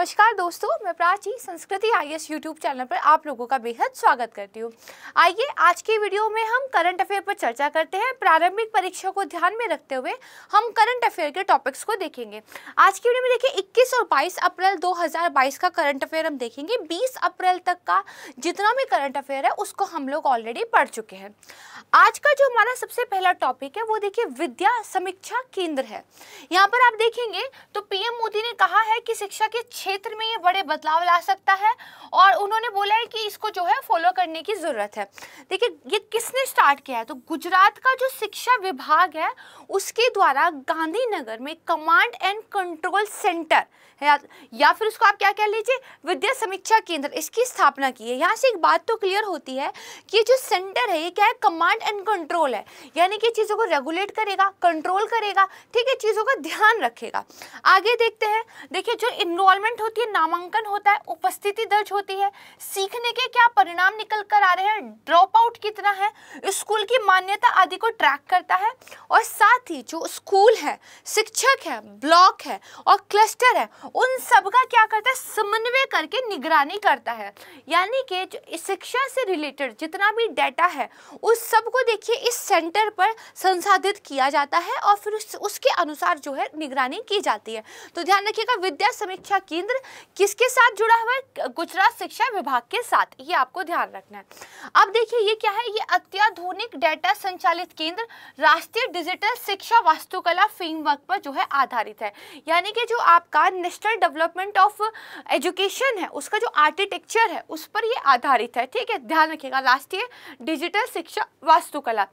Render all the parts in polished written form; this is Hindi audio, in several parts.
नमस्कार दोस्तों, मैं प्राची संस्कृति आईएएस यूट्यूब चैनल पर आप लोगों का बेहद स्वागत करती हूँ। आइए आज की वीडियो में हम करंट अफेयर पर चर्चा करते हैं। प्रारंभिक परीक्षा को ध्यान में रखते हुए हम करंट अफेयर के टॉपिक्स को देखेंगे। आज की वीडियो में देखिए 21 और 22 अप्रैल 2022 का करंट अफेयर हम देखेंगे। 20 अप्रैल तक का जितना भी करंट अफेयर है उसको हम लोग ऑलरेडी पढ़ चुके हैं। आज का जो हमारा सबसे पहला टॉपिक है वो देखिए विद्या समीक्षा केंद्र है। यहाँ पर आप देखेंगे तो पीएम मोदी ने कहा है कि शिक्षा के क्षेत्र में ये बड़े बदलाव ला सकता है और उन्होंने बोला है कि इसको जो है फॉलो करने की जरूरत है। देखिए ये किसने स्टार्ट किया है, तो गुजरात का जो शिक्षा विभाग है उसके द्वारा गांधीनगर में कमांड एंड कंट्रोल सेंटर है, या फिर उसको आप क्या कह लीजिए विद्या समीक्षा केंद्र, इसकी स्थापना की है। यहाँ से एक बात तो क्लियर होती है कि जो सेंटर है ये क्या है, कमांड एंड कंट्रोल है, यानी कि चीज़ों को रेगुलेट करेगा, कंट्रोल करेगा, ठीक है, चीज़ों का ध्यान रखेगा। आगे देखते हैं, देखिए जो इनरोलमेंट होती है, नामांकन होता है, उपस्थिति दर्ज होती है, सीखने के क्या परिणाम निकल कर आ रहे हैं, ड्रॉप आउट कितना है, स्कूल की मान्यता आदि को ट्रैक करता है। और साथ ही जो स्कूल है, शिक्षक है, ब्लॉक है और क्लस्टर है, उन सब का क्या करता है, समन्वय करके निगरानी करता है। यानी कि शिक्षा से रिलेटेड जितना भी डाटा है उस सब को देखिए इस सेंटर पर संसाधित किया जाता है और फिर उसके अनुसार जो है निगरानी की जाती है। तो ध्यान रखिएगा विद्या समीक्षा केंद्र किसके साथ जुड़ा हुआ है, गुजरात शिक्षा विभाग के साथ, ये आपको ध्यान रखना है। अब देखिए ये क्या है, ये अत्याधुनिक डाटा संचालित केंद्र राष्ट्रीय डिजिटल शिक्षा वास्तुकला फ्रेमवर्क पर जो है आधारित है। यानी कि जो आपका नेशनल डेवलपमेंट ऑफ एजुकेशन है उसका जो आर्किटेक्चर है उस पर ये आधारित है, ठीक है, ध्यान रखिएगा। राष्ट्रीय डिजिटल शिक्षा वास्तुकला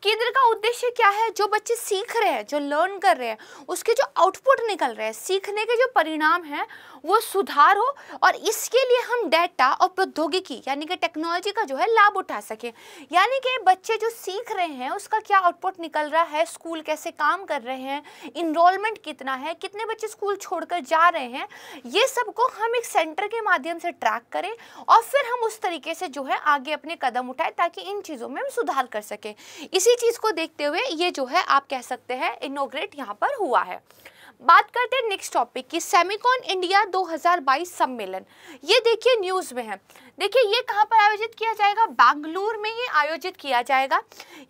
केंद्र का उद्देश्य क्या है, जो बच्चे सीख रहे हैं, जो लर्न कर रहे हैं, उसके जो आउटपुट निकल रहे हैं, सीखने के जो परिणाम हैं वो सुधार हो और इसके लिए हम डेटा और प्रौद्योगिकी यानी कि टेक्नोलॉजी का जो है लाभ उठा सके। यानी कि बच्चे जो सीख रहे हैं उसका क्या आउटपुट निकल रहा है, स्कूल कैसे काम कर रहे हैं, इनरोलमेंट कितना है, कितने बच्चे स्कूल छोड़कर जा रहे हैं, ये सब को हम एक सेंटर के माध्यम से ट्रैक करें और फिर हम उस तरीके से जो है आगे अपने कदम उठाएं ताकि इन चीज़ों में हम सुधार कर सकें। इसी चीज़ को देखते हुए ये जो है आप कह सकते हैं इनॉग्रेट यहाँ पर हुआ है। बात करते हैं नेक्स्ट टॉपिक की, सेमिकॉन इंडिया 2022 सम्मेलन। ये देखिए न्यूज़ में है, देखिए ये कहाँ पर आयोजित किया जाएगा, बेंगलुरु में ये आयोजित किया जाएगा।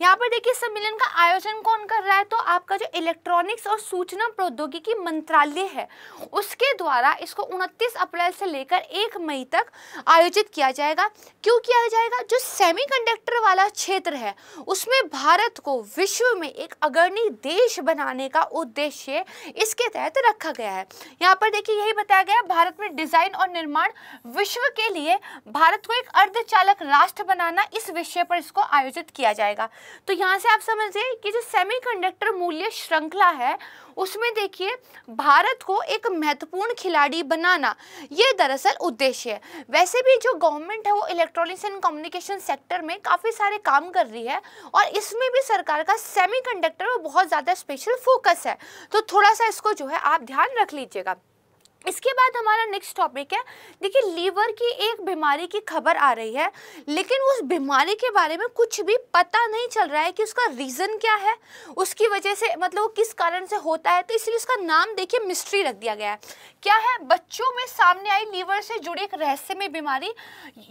यहाँ पर देखिए सम्मेलन का आयोजन कौन कर रहा है, तो आपका जो इलेक्ट्रॉनिक्स और सूचना प्रौद्योगिकी मंत्रालय है उसके द्वारा इसको 29 अप्रैल से लेकर 1 मई तक आयोजित किया जाएगा। क्यों किया जाएगा, जो सेमीकंडक्टर वाला क्षेत्र है उसमें भारत को विश्व में एक अग्रणी देश बनाने का उद्देश्य इसके तहत रखा गया है। यहाँ पर देखिए यही बताया गया, भारत में डिजाइन और निर्माण विश्व के लिए भारत को एक अर्धचालक राष्ट्र बनाना, इस विषय पर इसको आयोजित किया जाएगा। तो यहाँ से आप समझिए कि जो सेमीकंडक्टर मूल्य श्रृंखला है उसमें देखिए भारत को एक महत्वपूर्ण खिलाड़ी बनाना, ये दरअसल उद्देश्य है। वैसे भी जो गवर्नमेंट है वो इलेक्ट्रॉनिक्स एंड कम्युनिकेशन सेक्टर में काफ़ी सारे काम कर रही है और इसमें भी सरकार का सेमीकंडक्टर में बहुत ज़्यादा स्पेशल फोकस है, तो थोड़ा सा इसको जो है आप ध्यान रख लीजिएगा। इसके बाद हमारा नेक्स्ट टॉपिक है, देखिए लीवर की एक बीमारी की खबर आ रही है लेकिन उस बीमारी के बारे में कुछ भी पता नहीं चल रहा है कि उसका रीज़न क्या है, उसकी वजह से मतलब वो किस कारण से होता है, तो इसलिए उसका नाम देखिए मिस्ट्री रख दिया गया है। क्या है, बच्चों में सामने आई लीवर से जुड़ी एक रहस्यमय बीमारी,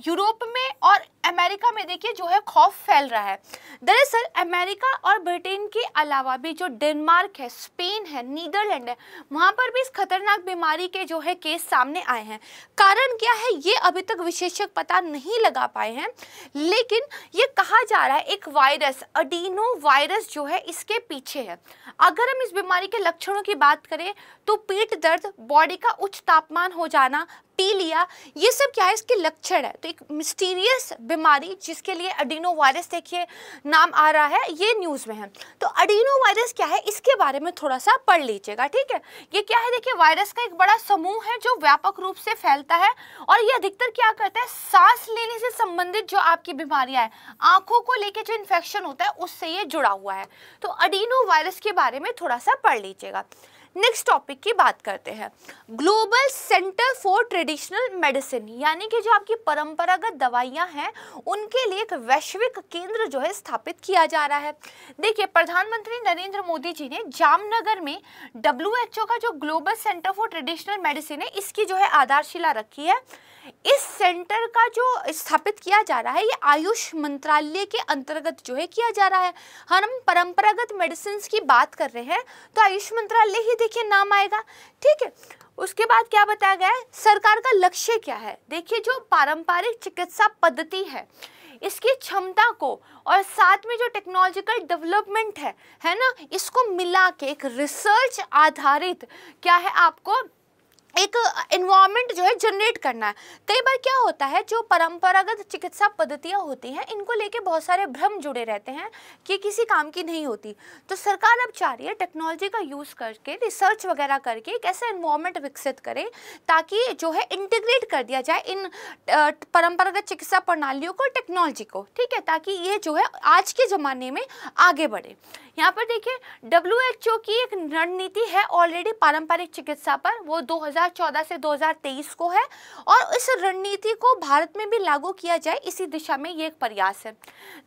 यूरोप में और अमेरिका में देखिए जो है खौफ फैल रहा है। दरअसल अमेरिका और ब्रिटेन के अलावा भी जो डेनमार्क है, स्पेन है, नीदरलैंड है, वहाँ पर भी इस खतरनाक बीमारी के जो है केस सामने आए हैं। कारण क्या है ये अभी तक विशेषज्ञ पता नहीं लगा पाए हैं, लेकिन ये कहा जा रहा है एक वायरस, अडीनो वायरस जो है इसके पीछे है। अगर हम इस बीमारी के लक्षणों की बात करें तो पेट दर्द, बॉडी का उच्च तापमान हो जाना, पीलिया, ये सब क्या है इसके लक्षण है। तो एक मिस्टीरियस बीमारी जिसके लिए अडीनो वायरस देखिए नाम आ रहा है, ये न्यूज़ में है। तो अडीनो वायरस क्या है इसके बारे में थोड़ा सा पढ़ लीजिएगा, ठीक है। ये क्या है, देखिए वायरस का एक बड़ा समूह है जो व्यापक रूप से फैलता है और ये अधिकतर क्या करता है, सांस लेने से संबंधित जो आपकी बीमारियां हैं, आंखों को लेके जो इन्फेक्शन होता है उससे ये जुड़ा हुआ है। तो अडीनो वायरस के बारे में थोड़ा सा पढ़ लीजिएगा। नेक्स्ट टॉपिक की बात करते हैं, global centre for traditional medicine, यानी कि जो आपकी परंपरागत दवाइयां हैं उनके लिए एक वैश्विक केंद्र जो है स्थापित किया जा रहा है। देखिए, प्रधानमंत्री नरेंद्र मोदी जी ने जामनगर में WHO का जो global centre for traditional medicine है इसकी जो है आधारशिला रखी है। इस सेंटर का जो स्थापित किया जा रहा है ये आयुष मंत्रालय के अंतर्गत जो है किया जा रहा है। हम परंपरागत मेडिसिन की बात कर रहे हैं तो आयुष मंत्रालय ही देखिए नाम आएगा, ठीक है। उसके बाद क्या बताया गया है, सरकार का लक्ष्य क्या है। देखिए, जो पारंपरिक चिकित्सा पद्धति है इसकी क्षमता को और साथ में जो टेक्नोलॉजिकल डेवलपमेंट है ना, इसको मिला के एक रिसर्च आधारित क्या है आपको एक एनवायरनमेंट जो है जनरेट करना है। कई बार क्या होता है, जो परंपरागत चिकित्सा पद्धतियां होती हैं इनको लेके बहुत सारे भ्रम जुड़े रहते हैं कि किसी काम की नहीं होती। तो सरकार अब चाह रही है टेक्नोलॉजी का यूज़ करके रिसर्च वगैरह करके एक ऐसा एनवायरनमेंट विकसित करे ताकि जो है इंटीग्रेट कर दिया जाए इन परंपरागत चिकित्सा प्रणालियों को, टेक्नोलॉजी को, ठीक है, ताकि ये जो है आज के ज़माने में आगे बढ़े। यहाँ पर देखिए, WHO की एक रणनीति है ऑलरेडी पारंपरिक चिकित्सा पर, वो 2014 से 2023 को है और इस रणनीति को भारत में भी लागू किया जाए इसी दिशा में ये एक प्रयास है।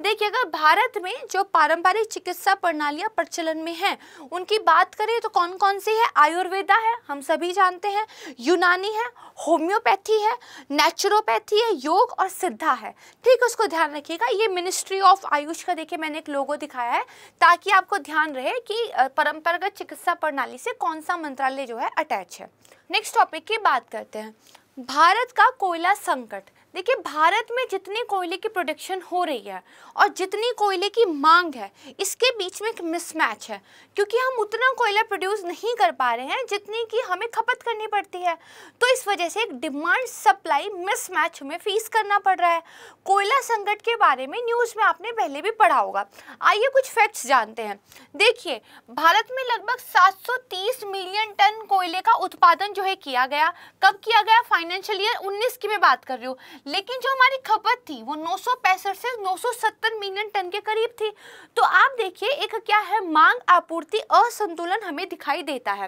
देखिए, अगर भारत में जो पारंपरिक चिकित्सा प्रणालियाँ प्रचलन में हैं उनकी बात करें तो कौन कौन सी है, आयुर्वेदा है, हम सभी जानते हैं, यूनानी है, होम्योपैथी है, नेचुरोपैथी है, योग और सिद्धा है, ठीक है, उसको ध्यान रखिएगा। ये मिनिस्ट्री ऑफ आयुष का देखिए मैंने एक लोगो दिखाया है ताकि आपको ध्यान रहे कि परंपरागत चिकित्सा प्रणाली से कौन सा मंत्रालय जो है अटैच है। नेक्स्ट टॉपिक की बात करते हैं, भारत का कोयला संकट। देखिए, भारत में जितनी कोयले की प्रोडक्शन हो रही है और जितनी कोयले की मांग है इसके बीच में एक मिसमैच है, क्योंकि हम उतना कोयला प्रोड्यूस नहीं कर पा रहे हैं जितनी कि हमें खपत करनी पड़ती है। तो इस वजह से एक डिमांड सप्लाई मिसमैच हमें फेस करना पड़ रहा है। कोयला संकट के बारे में न्यूज़ में आपने पहले भी पढ़ा होगा। आइए कुछ फैक्ट्स जानते हैं। देखिए, भारत में लगभग 730 मिलियन टन कोयले का उत्पादन जो है किया गया। कब किया गया, फाइनेंशियल ईयर 19 की मैं बात कर रही हूँ, लेकिन जो हमारी खपत थी वो 965 से 970 मिलियन टन के करीब थी। तो आप देखिए, एक क्या है, मांग आपूर्ति असंतुलन हमें दिखाई देता है।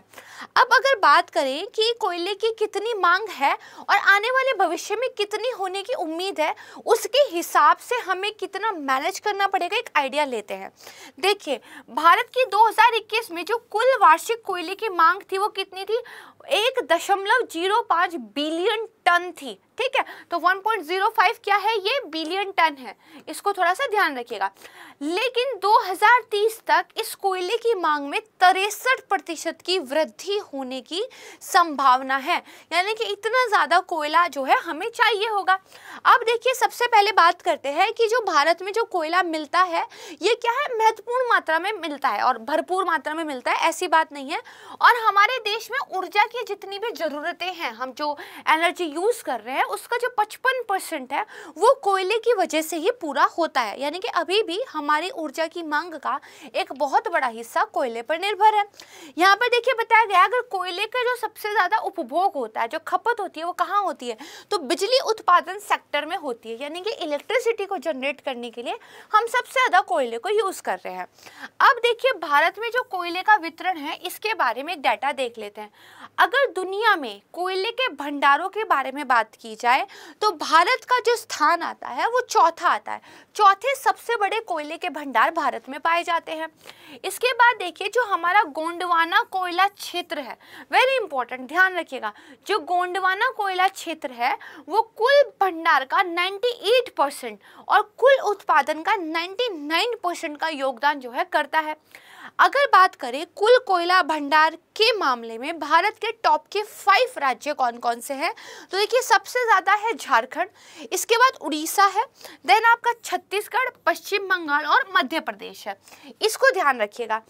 अब अगर बात करें कि कोयले की कितनी मांग है और आने वाले भविष्य में कितनी होने की उम्मीद है, उसके हिसाब से हमें कितना मैनेज करना पड़ेगा एक आइडिया लेते हैं। देखिए, भारत की 2021 में जो कुल वार्षिक कोयले की मांग थी वो कितनी थी, 1.05 बिलियन टन थी, ठीक है। तो 1.05 क्या है, ये बिलियन टन है, इसको थोड़ा सा ध्यान रखिएगा। लेकिन 2030 तक इस कोयले की मांग में 63% की वृद्धि होने की संभावना है, यानी कि इतना ज़्यादा कोयला जो है हमें चाहिए होगा। अब देखिए, सबसे पहले बात करते हैं कि जो भारत में जो कोयला मिलता है ये क्या है, महत्वपूर्ण मात्रा में मिलता है और भरपूर मात्रा में मिलता है, ऐसी बात नहीं है। और हमारे देश में ऊर्जा की जितनी भी ज़रूरतें हैं, हम जो एनर्जी यूज़ कर रहे हैं उसका जो 55% है वो कोयले की वजह से ही पूरा होता है, यानी कि अभी भी हमारी ऊर्जा की मांग का एक बहुत बड़ा हिस्सा कोयले पर निर्भर है। यहाँ पर देखिए बताया गया, अगर कोयले का जो सबसे ज़्यादा उपभोग होता है, जो खपत होती है, वो कहाँ होती है, तो बिजली उत्पादन सेक्टर में होती है, यानी कि इलेक्ट्रिसिटी को जनरेट करने के लिए हम सबसे ज़्यादा कोयले को यूज़ कर रहे हैं। अब देखिए, भारत में जो कोयले का वितरण है इसके बारे में डाटा देख लेते हैं। अगर दुनिया में कोयले के भंडारों के बारे में बात की जाए तो भारत का जो स्थान आता है वो चौथा आता है। चौथे सबसे बड़े कोयले के भंडार भारत में पाए जाते हैं। इसके बाद देखिए, जो हमारा गोंडवाना कोयला क्षेत्र है, वेरी इंपॉर्टेंट, ध्यान रखिएगा, जो गोंडवाना कोयला क्षेत्र है वो कुल भंडार का 98% और कुल उत्पादन का 99% का योगदान जो है करता है। अगर बात करें कुल कोयला भंडार के मामले में भारत के टॉप के 5 राज्य कौन कौन से हैं, तो देखिए सबसे ज़्यादा है झारखंड, इसके बाद उड़ीसा है, देन आपका छत्तीसगढ़, पश्चिम बंगाल और मध्य प्रदेश है, इसको ध्यान रखिएगा।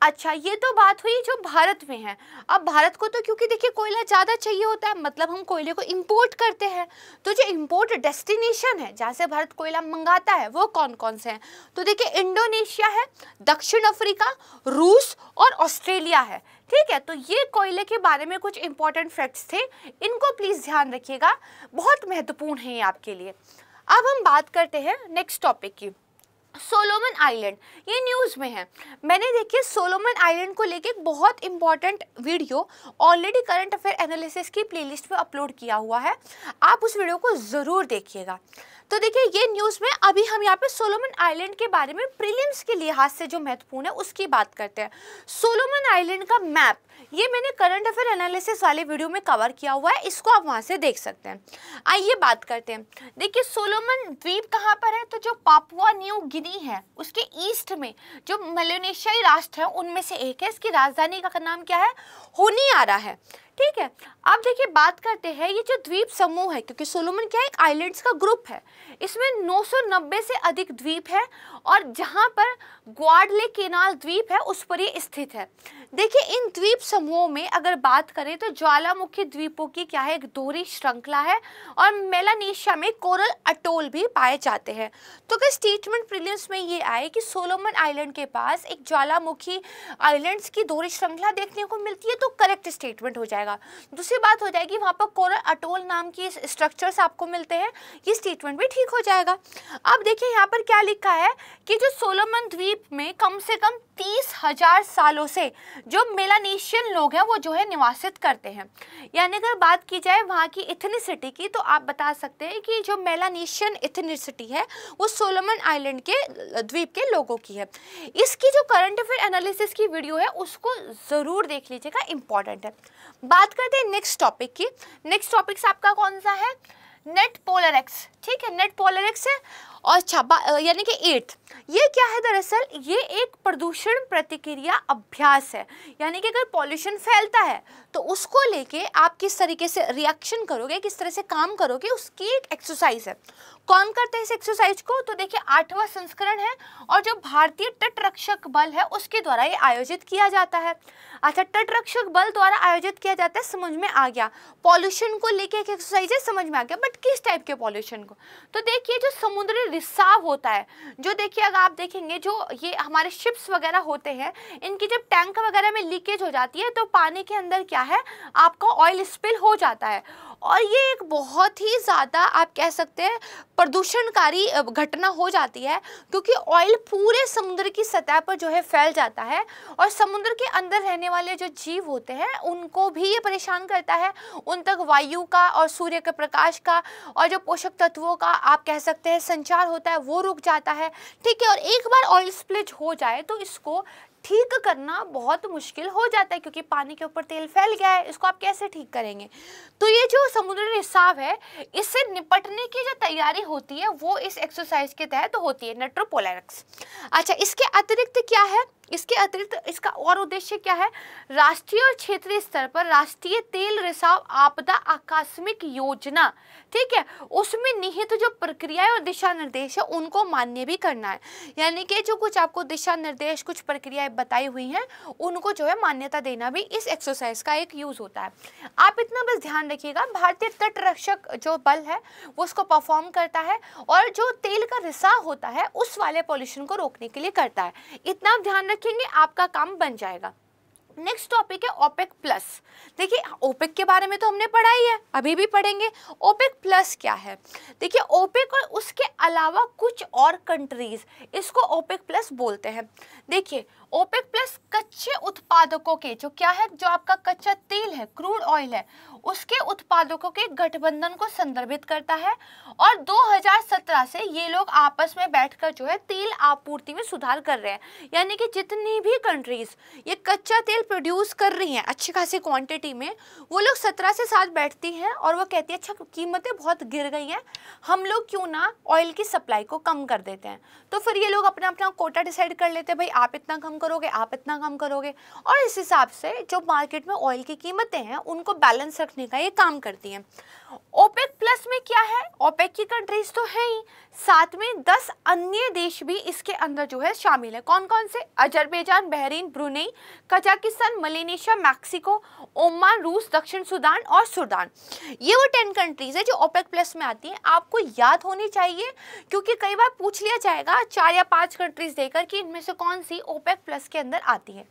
अच्छा, ये तो बात हुई जो भारत में है। अब भारत को तो क्योंकि देखिए कोयला ज़्यादा चाहिए होता है, मतलब हम कोयले को इंपोर्ट करते हैं, तो जो इंपोर्ट डेस्टिनेशन है जहाँ से भारत कोयला मंगाता है वो कौन कौन से हैं, तो देखिए इंडोनेशिया है, दक्षिण अफ्रीका, रूस और ऑस्ट्रेलिया है, ठीक है। तो ये कोयले के बारे में कुछ इंपॉर्टेंट फैक्ट्स थे, इनको प्लीज़ ध्यान रखिएगा, बहुत महत्वपूर्ण है ये आपके लिए। अब हम बात करते हैं नेक्स्ट टॉपिक की। सोलोमन आइलैंड, ये न्यूज़ में है। मैंने देखिए सोलोमन आइलैंड को लेके एक बहुत important video already current affair analysis की प्लेलिस्ट में अपलोड किया हुआ है, आप उस वीडियो को ज़रूर देखिएगा। तो देखिए ये न्यूज़ में अभी हम यहाँ पे सोलोमन आइलैंड के बारे में प्रीलिम्स के लिहाज से जो महत्वपूर्ण है उसकी बात करते हैं। सोलोमन आइलैंड का मैप ये मैंने करंट अफेयर एनालिसिस वाले वीडियो में कवर किया हुआ है, इसको आप वहाँ से देख सकते हैं। आइए बात करते हैं। देखिए सोलोमन द्वीप कहाँ पर है, तो जो पापुआ न्यू गिनी है उसके ईस्ट में जो मेलानेशियाई राष्ट्र है उनमें से एक है। इसकी राजधानी का नाम क्या है, होनियारा है। ठीक है, अब देखिए बात करते हैं ये जो द्वीप समूह है, क्योंकि सोलोमन क्या है, एक आइलैंड्स का ग्रुप है, इसमें 990 से अधिक द्वीप है और जहां पर ग्वाडलेकेनाल द्वीप है उस पर ये स्थित है। देखिए इन द्वीप समूहों में अगर बात करें तो ज्वालामुखी द्वीपों की क्या है, एक दोहरी श्रृंखला है और मेलानेशिया में कोरल अटोल भी पाए जाते हैं। तो अगर स्टेटमेंट प्रीलिम्स में ये आए कि सोलोमन आइलैंड के पास एक ज्वालामुखी आइलैंड्स की दोहरी श्रृंखला देखने को मिलती है तो करेक्ट स्टेटमेंट हो जाएगा। दूसरी बात हो जाएगी वहां पर कोरल अटोल नाम की स्ट्रक्चर्स आपको मिलते हैं, ये स्टेटमेंट भी ठीक हो जाएगा। अब देखिए यहाँ पर क्या लिखा है कि जो सोलोमन द्वीप में कम से कम 30,000 सालों से जो मेलानेशियन लोग हैं वो जो है निवासित करते हैं। यानी अगर बात की जाए वहाँ की इथनिसिटी की तो आप बता सकते हैं कि जो मेलानेशियन इथनिसिटी है वो सोलोमन आइलैंड के द्वीप के लोगों की है। इसकी जो करंट अफेयर एनालिसिस की वीडियो है उसको ज़रूर देख लीजिएगा, इंपॉर्टेंट है। बात करते हैं नेक्स्ट टॉपिक की। नेक्स्ट टॉपिक आपका कौन सा है, नेट पोलर एक्स। ठीक है, नेट पोलर एक्स है और यानी कि 8th, ये क्या है, दरअसल ये एक प्रदूषण प्रतिक्रिया अभ्यास है। यानी कि अगर पॉल्यूशन फैलता है तो उसको लेके आप किस तरीके से रिएक्शन करोगे, किस तरह से काम करोगे, उसकी एक एक्सरसाइज है। कौन करते हैं इस एक्सरसाइज को, तो देखिए 8वां संस्करण है और जो भारतीय तटरक्षक बल है उसके द्वारा ये आयोजित किया जाता है। अच्छा, तटरक्षक बल द्वारा आयोजित किया जाता है, समझ में आ गया। पॉल्यूशन को लेके एक एक्सरसाइज है, समझ में आ गया, बट किस टाइप के पॉल्यूशन को, तो देखिए जो समुद्री रिसाव होता है, जो देखिए अगर आप देखेंगे जो ये हमारे शिप्स वगैरह होते हैं इनकी जब टैंक वगैरह में लीकेज हो जाती है तो पानी के अंदर क्या है आपका ऑयल स्पिल हो जाता है और ये एक बहुत ही ज़्यादा आप कह सकते हैं प्रदूषणकारी घटना हो जाती है, क्योंकि ऑयल पूरे समुद्र की सतह पर जो है फैल जाता है और समुद्र के अंदर रहने वाले जो जीव होते हैं उनको भी ये परेशान करता है। उन तक वायु का और सूर्य के प्रकाश का और जो पोषक तत्वों का आप कह सकते हैं संचार होता है वो रुक जाता है। ठीक है, और एक बार ऑयल स्प्लिट हो जाए तो इसको ठीक करना बहुत मुश्किल हो जाता है, क्योंकि पानी के ऊपर तेल फैल गया है, इसको आप कैसे ठीक करेंगे। तो ये जो समुद्री रिसाव है इससे निपटने की जो तैयारी होती है वो इस एक्सरसाइज के तहत होती है, नेट्रोपोलैरिक्स। अच्छा, इसके अतिरिक्त क्या है, इसके अतिरिक्त इसका और उद्देश्य क्या है, राष्ट्रीय और क्षेत्रीय स्तर पर राष्ट्रीय तेल रिसाव आपदा आकस्मिक योजना, ठीक है, उसमें निहित जो प्रक्रियाएं और दिशा निर्देश है उनको मान्य भी करना है। यानी कि जो कुछ आपको दिशा निर्देश कुछ प्रक्रियाएं बताई हुई हैं उनको जो है मान्यता देना भी इस एक्सरसाइज का एक यूज होता है। आप इतना बस ध्यान रखिएगा, भारतीय तटरक्षक जो बल है वो उसको परफॉर्म करता है और जो तेल का रिसाव होता है उस वाले पॉल्यूशन को रोकने के लिए करता है। इतना आप ध्यान रखेंगे आपका काम बन जाएगा। नेक्स्ट टॉपिक है ओपेक प्लस। देखिए ओपेक के बारे में तो हमने पढ़ा ही है, अभी भी पढ़ेंगे। ओपेक प्लस क्या है, देखिए ओपेक और उसके अलावा कुछ और कंट्रीज इसको ओपेक प्लस बोलते हैं। देखिए ओपेक प्लस कच्चे उत्पादकों के जो क्या है, जो आपका कच्चा तेल है, क्रूड ऑयल है, उसके उत्पादकों के गठबंधन को संदर्भित करता है और 2017 से ये लोग आपस में बैठकर जो है तेल आपूर्ति में सुधार कर रहे हैं। यानी कि जितनी भी कंट्रीज ये कच्चा तेल प्रोड्यूस कर रही हैं अच्छी खासी क्वांटिटी में, वो लोग 17 से साथ बैठती हैं और वो कहती है अच्छा कीमतें बहुत गिर गई हैं, हम लोग क्यों ना ऑयल की सप्लाई को कम कर देते हैं। तो फिर ये लोग अपना अपना कोटा डिसाइड कर लेते हैं, भाई आप इतना कम करोगे, आप इतना कम करोगे, और इस हिसाब से जो मार्केट में ऑयल की कीमतें हैं उनको बैलेंस रखने का ये काम करती हैं। ओपेक प्लस में क्या है, ओपेक की कंट्रीज तो है ही, साथ में 10 अन्य देश भी इसके अंदर जो है शामिल है। कौन कौन से, Azerbaijan, Bahrain, Brunei, Kazakhstan, Malaysia, Mexico, Oman, रूस, दक्षिण सूडान और सूडान। ये वो 10 कंट्रीज है जो ओपेक प्लस में आती हैं। आपको याद होनी चाहिए क्योंकि कई बार पूछ लिया जाएगा 4 या 5 कंट्रीज देकर कि इनमें से कौन सी ओपेक प्लस के अंदर आती है।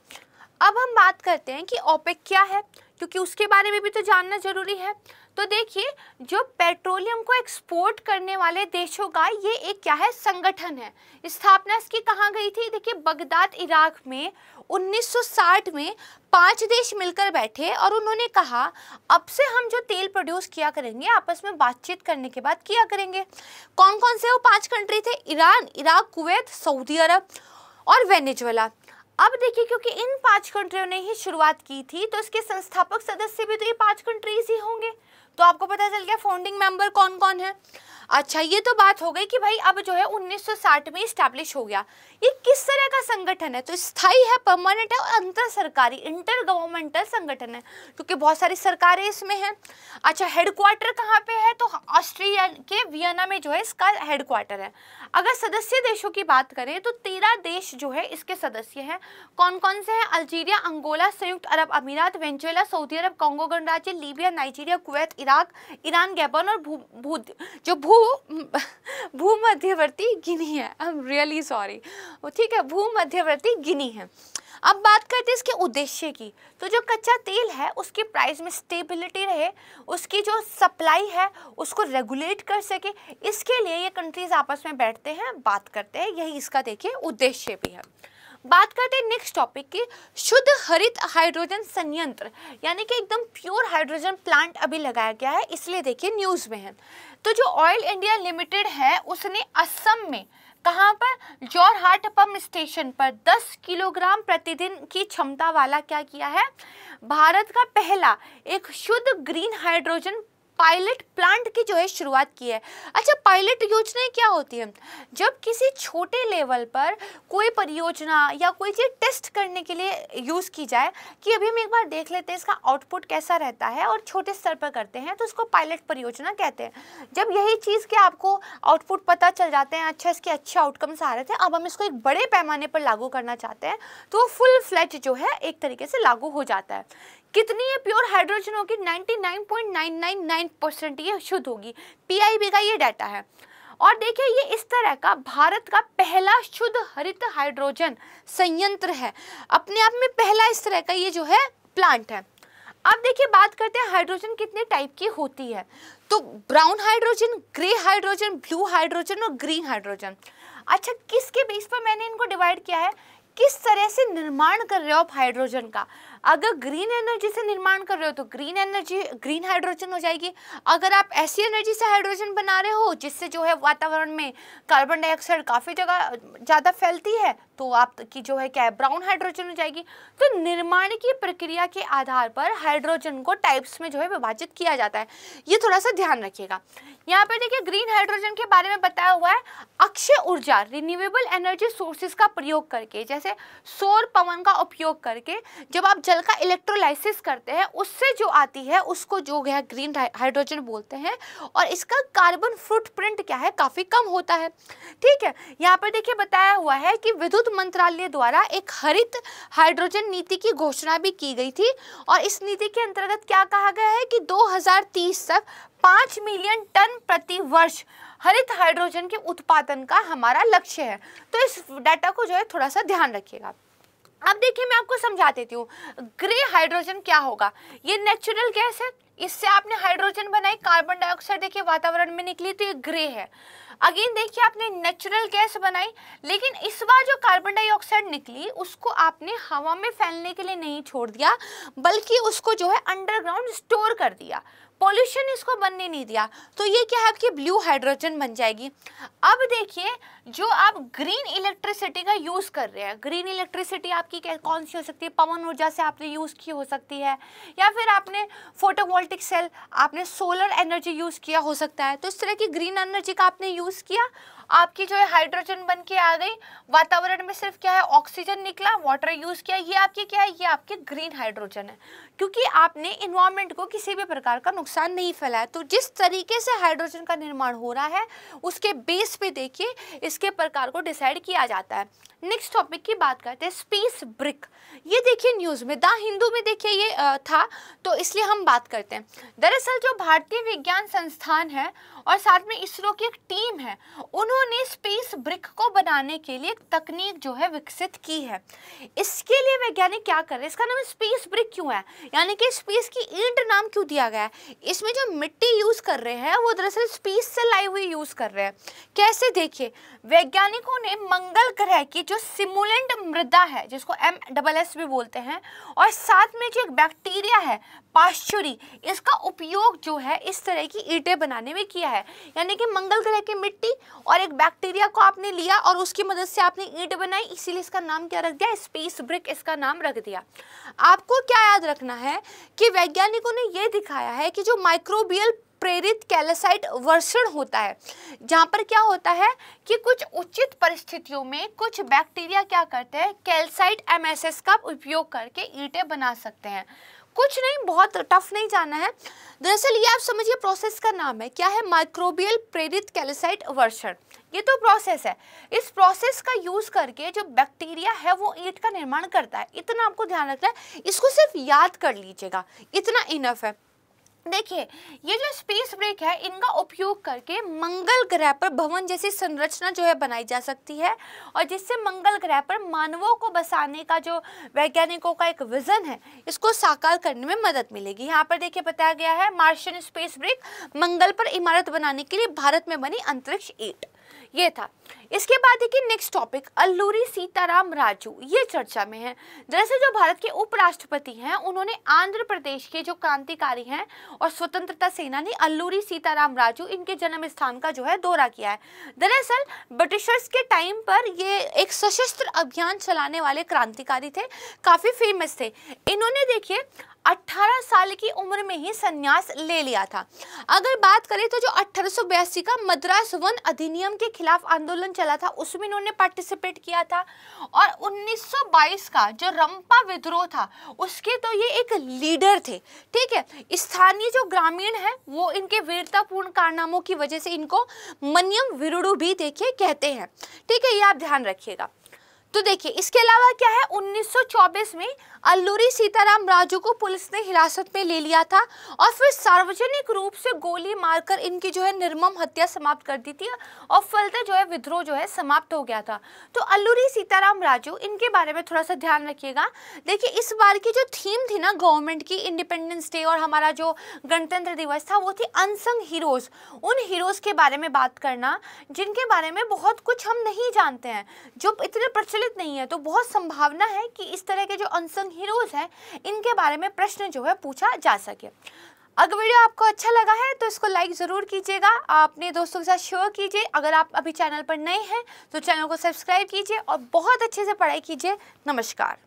अब हम बात करते हैं कि ओपेक क्या है, क्योंकि उसके बारे में भी तो जानना जरूरी है। तो देखिए, जो पेट्रोलियम को एक्सपोर्ट करने वाले देशों का ये एक क्या है, संगठन है। स्थापना इसकी कहाँ गई थी? देखिए, बगदाद इराक में 1960 में 5 देश मिलकर बैठे और उन्होंने कहा अब से हम जो तेल प्रोड्यूस किया करेंगे आपस में बातचीत करने के बाद किया करेंगे। कौन कौन से वो 5 कंट्री थे? ईरान, इराक, कुवैत, सऊदी अरब और वेनेजुएला। अब देखिए, क्योंकि इन 5 कंट्रियों ने ही शुरुआत की थी तो इसके संस्थापक सदस्य भी तो ये 5 कंट्रीज ही होंगे। तो आपको पता चल गया फाउंडिंग मेंबर कौन कौन है। अच्छा, ये तो बात हो गई कि भाई अब जो है 1960 में इस्टेब्लिश हो गया। ये किस तरह का संगठन है? तो स्थायी है, परमानेंट है और अंतर सरकारी, इंटर गवर्नमेंटल संगठन है, क्योंकि बहुत सारी सरकारें इसमें हैं। अच्छा, हेडक्वार्टर कहाँ पे है? तो ऑस्ट्रिया के वियना में जो है इसका हेडक्वार्टर है। अगर सदस्य देशों की बात करें तो 13 देश जो है इसके सदस्य हैं। कौन कौन से हैं? अल्जीरिया, अंगोला, संयुक्त अरब अमीरात, वेनेजुएला, सऊदी अरब, कांगो गणराज्य, Libya, Nigeria, Kuwait, Iraq, Iran, Gabon और भूमध्यवर्ती गिनी है। आई एम रियली सॉरी, ठीक है, भूमध्यवर्ती गिनी है। अब बात करते हैं इसके उद्देश्य की। तो जो कच्चा तेल है उसकी प्राइस में स्टेबिलिटी रहे, उसकी जो सप्लाई है उसको रेगुलेट कर सके, इसके लिए ये कंट्रीज आपस में बैठते हैं, बात करते हैं, यही इसका देखिए उद्देश्य भी है। बात करते हैं नेक्स्ट टॉपिक की, शुद्ध हरित हाइड्रोजन संयंत्र, यानी कि एकदम प्योर हाइड्रोजन प्लांट अभी लगाया गया है, इसलिए देखिए न्यूज़ में है। तो जो ऑयल इंडिया लिमिटेड है उसने असम में कहाँ पर, जोरहाट पंप स्टेशन पर 10 किलोग्राम प्रतिदिन की क्षमता वाला क्या किया है, भारत का पहला एक शुद्ध ग्रीन हाइड्रोजन पायलट प्लांट की जो है शुरुआत की है। अच्छा, पायलट योजनाएं क्या होती है? जब किसी छोटे लेवल पर कोई परियोजना या कोई चीज़ टेस्ट करने के लिए यूज़ की जाए कि अभी हम एक बार देख लेते हैं इसका आउटपुट कैसा रहता है और छोटे स्तर पर करते हैं, तो उसको पायलट परियोजना कहते हैं। जब यही चीज़ के आपको आउटपुट पता चल जाते हैं, अच्छा इसके अच्छे आउटकम्स आ रहे थे, अब हम इसको एक बड़े पैमाने पर लागू करना चाहते हैं, तो फुल फ्लैज जो है एक तरीके से लागू हो जाता है। कितनी ये प्योर हाइड्रोजन होगी? 99.999% ये शुद्ध होगी। पीआईबी का ये डाटा है। और देखिए, ये इस तरह का भारत का पहला शुद्ध हरित हाइड्रोजन संयंत्र है, अपने आप में पहला इस तरह का ये जो है प्लांट है। अब देखिए, बात करते हैं हाइड्रोजन कितने टाइप की होती है। तो brown hydrogen, grey hydrogen, blue hydrogen और ग्रीन हाइड्रोजन। अच्छा, किसके बेस पर मैंने इनको डिवाइड किया है? किस तरह से निर्माण कर रहे हो आप हाइड्रोजन का। अगर ग्रीन एनर्जी से निर्माण कर रहे हो तो ग्रीन एनर्जी ग्रीन हाइड्रोजन हो जाएगी। अगर आप ऐसी एनर्जी से हाइड्रोजन बना रहे हो जिससे जो है वातावरण में कार्बन डाइऑक्साइड काफ़ी जगह ज़्यादा फैलती है, तो आपकी जो है क्या है, ब्राउन हाइड्रोजन हो जाएगी। तो निर्माण की प्रक्रिया के आधार पर हाइड्रोजन को टाइप्स में जो है विभाजित किया जाता है, ये थोड़ा सा ध्यान रखिएगा। यहाँ पे देखिए, ग्रीन हाइड्रोजन के बारे में बताया हुआ है, अक्षय ऊर्जा रिन्यूएबल एनर्जी सोर्सेज का प्रयोग करके, जैसे सौर पवन का उपयोग करके जब आप जल का इलेक्ट्रोलाइसिस करते हैं उससे जो आती है उसको जो है ग्रीन हाइड्रोजन बोलते हैं। और इसका कार्बन फुटप्रिंट क्या है, काफ़ी कम होता है। ठीक है, यहाँ पर देखिए बताया हुआ है कि विद्युत मंत्रालय द्वारा एक हरित हाइड्रोजन नीति की घोषणा भी की गई थी और इस नीति के अंतर्गत क्या कहा गया है कि 2030 तक 5 मिलियन टन प्रति वर्ष हरित हाइड्रोजन के उत्पादन का हमारा लक्ष्य है। तो इस डाटा को जो है थोड़ा सा ध्यान रखिएगा। अब देखिए, मैं आपको समझा देती हूँ, ग्रे हाइड्रोजन क्या होगा। ये नेचुरल गैस है, इससे आपने हाइड्रोजन बनाई, कार्बन डाइऑक्साइड देखिए वातावरण में निकली तो ये ग्रे है। अगेन देखिए, आपने नेचुरल गैस बनाई, लेकिन इस बार जो कार्बन डाइऑक्साइड निकली उसको आपने हवा में फैलने के लिए नहीं छोड़ दिया, बल्कि उसको जो है अंडरग्राउंड स्टोर कर दिया, पॉल्यूशन इसको बनने नहीं दिया, तो ये क्या है, आपकी ब्लू हाइड्रोजन बन जाएगी। अब देखिए, जो आप ग्रीन इलेक्ट्रिसिटी का यूज़ कर रहे हैं, ग्रीन इलेक्ट्रिसिटी आपकी कौन सी हो सकती है, पवन ऊर्जा से आपने यूज़ की हो सकती है, या फिर आपने फोटोवोल्टिक सेल, आपने सोलर एनर्जी यूज़ किया हो सकता है। तो इस तरह की ग्रीन एनर्जी का आपने यूज़ किया, आपकी जो है हाइड्रोजन बन के आ गई, वातावरण में सिर्फ क्या है, ऑक्सीजन निकला, वाटर यूज़ किया, ये आपकी क्या है, ये आपकी ग्रीन हाइड्रोजन है, क्योंकि आपने इन्वायरमेंट को किसी भी प्रकार का नुकसान नहीं फैलाया। तो जिस तरीके से हाइड्रोजन का निर्माण हो रहा है उसके बेस पे देखिए इसके प्रकार को डिसाइड किया जाता है। नेक्स्ट टॉपिक की बात करते हैं, स्पेस ब्रिक। ये देखिए न्यूज़ में, द हिंदू में देखिए ये था, तो इसलिए हम बात करते हैं। दरअसल जो भारतीय विज्ञान संस्थान है और साथ में इसरो की एक टीम है, उन्होंने इन्होंने स्पेस ब्रिक को बनाने के लिए एक तकनीक जो है विकसित की है। इसके लिए वैज्ञानिक क्या कर रहे हैं, इसका नाम स्पेस ब्रिक क्यों है, यानी कि स्पेस की ईंट नाम क्यों दिया गया है। इसमें जो मिट्टी यूज कर रहे हैं वो दरअसल स्पेस से लाई हुई यूज कर रहे हैं। कैसे, देखिए, वैज्ञानिकों ने मंगल ग्रह की जो सिमुलेंट मृदा है, जिसको MSS भी बोलते हैं, और साथ में जो एक बैक्टीरिया है पाश्चुरी, इसका उपयोग जो है इस तरह की ईंटें बनाने में किया है। यानी कि मंगल ग्रह की मिट्टी और एक बैक्टीरिया को आपने लिया और उसकी मदद से आपने ईंट बनाई, इसीलिए इसका नाम क्या रख दिया, स्पेस ब्रिक इसका नाम रख दिया। आपको क्या याद रखना है कि वैज्ञानिकों ने यह दिखाया है कि जो माइक्रोबियल प्रेरित कैल्साइट वर्षण होता है, जहाँ पर क्या होता है कि कुछ उचित परिस्थितियों में कुछ बैक्टीरिया क्या करते हैं, कैल्साइट MSS का उपयोग करके ईंटें बना सकते हैं। कुछ नहीं, बहुत टफ नहीं जाना है। दरअसल ये आप समझिए प्रोसेस का नाम है, क्या है, माइक्रोबियल प्रेरित कैल्साइट वर्षण। ये तो प्रोसेस है। इस प्रोसेस का यूज करके जो बैक्टीरिया है वो ईंट का निर्माण करता है। इतना आपको ध्यान रखना है, इसको सिर्फ याद कर लीजिएगा, इतना इनफ है। देखिए, ये जो स्पेस ब्रिक है, इनका उपयोग करके मंगल ग्रह पर भवन जैसी संरचना जो है बनाई जा सकती है, और जिससे मंगल ग्रह पर मानवों को बसाने का जो वैज्ञानिकों का एक विजन है, इसको साकार करने में मदद मिलेगी। यहाँ पर देखिए बताया गया है, मार्शियन स्पेस ब्रिक, मंगल पर इमारत बनाने के लिए भारत में बनी अंतरिक्ष ईंट। ये था। इसके बाद देखिए नेक्स्ट टॉपिक, अल्लूरी सीताराम राजू, ये चर्चा में है। दरअसल जो भारत के उपराष्ट्रपति हैं, उन्होंने आंध्र प्रदेश के जो क्रांतिकारी हैं और स्वतंत्रता सेनानी अल्लूरी सीताराम राजू, इनके जन्म स्थान का जो है दौरा किया है। दरअसल ब्रिटिशर्स के टाइम पर ये एक सशस्त्र अभियान चलाने वाले क्रांतिकारी थे, काफी फेमस थे। इन्होंने देखिए 18 साल की उम्र में ही संन्यास ले लिया था। अगर बात करें तो जो 1882 का मद्रास वन अधिनियम के खिलाफ आंदोलन चला था, उसमें इन्होंने पार्टिसिपेट किया था, और 1922 का जो रंपा विद्रोह था, उसके तो ये एक लीडर थे। ठीक है, स्थानीय जो ग्रामीण है वो इनके वीरतापूर्ण कारनामों की वजह से इनको मनियम वीरुडु भी देखिए कहते हैं। ठीक है, ये आप ध्यान रखिएगा। तो देखिए इसके अलावा क्या है, 1924 में अल्लूरी सीताराम राजू को पुलिस ने हिरासत में ले लिया था और फिर सार्वजनिक रूप से गोली मारकर इनकी जो है निर्मम हत्या समाप्त कर दी थी, और फलते जो है विद्रोह जो है समाप्त हो गया था। तो अल्लूरी सीताराम राजू, इनके बारे में थोड़ा सा ध्यान रखिएगा। देखिए इस बार की जो थीम थी ना गवर्नमेंट की, इंडिपेंडेंस डे और हमारा जो गणतंत्र दिवस था, वो थी अनसंग हीरोज। उन हीरोज के बारे में बात करना जिनके बारे में बहुत कुछ हम नहीं जानते हैं, जो इतने प्रचलित नहीं है। तो बहुत संभावना है कि इस तरह के जो अनसंग हीरोज हैं, इनके बारे में प्रश्न जो है पूछा जा सके। अगर वीडियो आपको अच्छा लगा है तो इसको लाइक ज़रूर कीजिएगा, अपने दोस्तों के साथ शेयर कीजिए। अगर आप अभी चैनल पर नए हैं तो चैनल को सब्सक्राइब कीजिए और बहुत अच्छे से पढ़ाई कीजिए। नमस्कार।